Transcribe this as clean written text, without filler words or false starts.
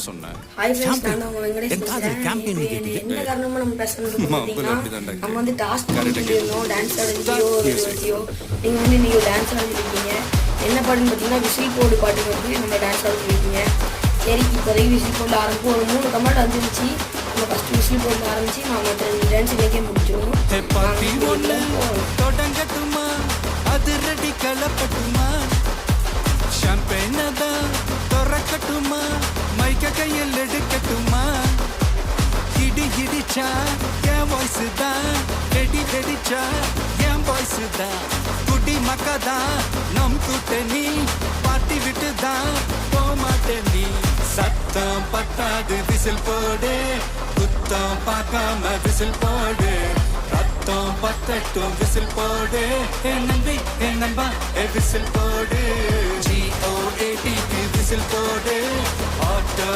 சொன்னேன். Hi friends, நான் தான் உங்க வெங்கடேஷ் பேசுறேன். என்ன காரணமா நம்ம பேசணும்னு பார்த்தீங்கன்னா, நம்ம வந்து டாஸ்க் பண்ணிருந்தோம் டான்ஸ் ஆடுறதையோ வச்சியோ. நீங்க வந்து நீங்க டான்ஸ் ஆடிருக்கீங்க. என்ன பாட்டுன்னு பார்த்தீங்கன்னா விசில் போடு பாட்டு வந்து நம்ம டான்ஸ் ஆடிருக்கீங்க. சரி, இப்போதைக்கு விசில் போட்டு ஆரம்பிப்போம். ஒரு 3 கமெண்ட் வந்துருச்சு. நம்ம ஃபர்ஸ்ட் விசில் போட்டு ஆரம்பிச்சு நான் மற்ற டான்ஸ் இன்னைக்கே முடிச்சிடுவோம். கையில் எடுக்கட்டுமா? இடி இடிச்சா என் வாய்ஸ் தான், வெடி வெடிச்சா என் வாய்ஸ் தான். குடி மக்கதான் நம் கூட்டணி, பாட்டி விட்டு தான் போமாட்டேன் நீ. சத்தம் பத்தாது விசில் போடு, குத்தம் பார்க்காம விசில் போடு. ரத்தம் பத்தட்டும் விசில் போடு, என் நம்பி என் நம்பா விசில் போடு. GOAT விசில் போடு.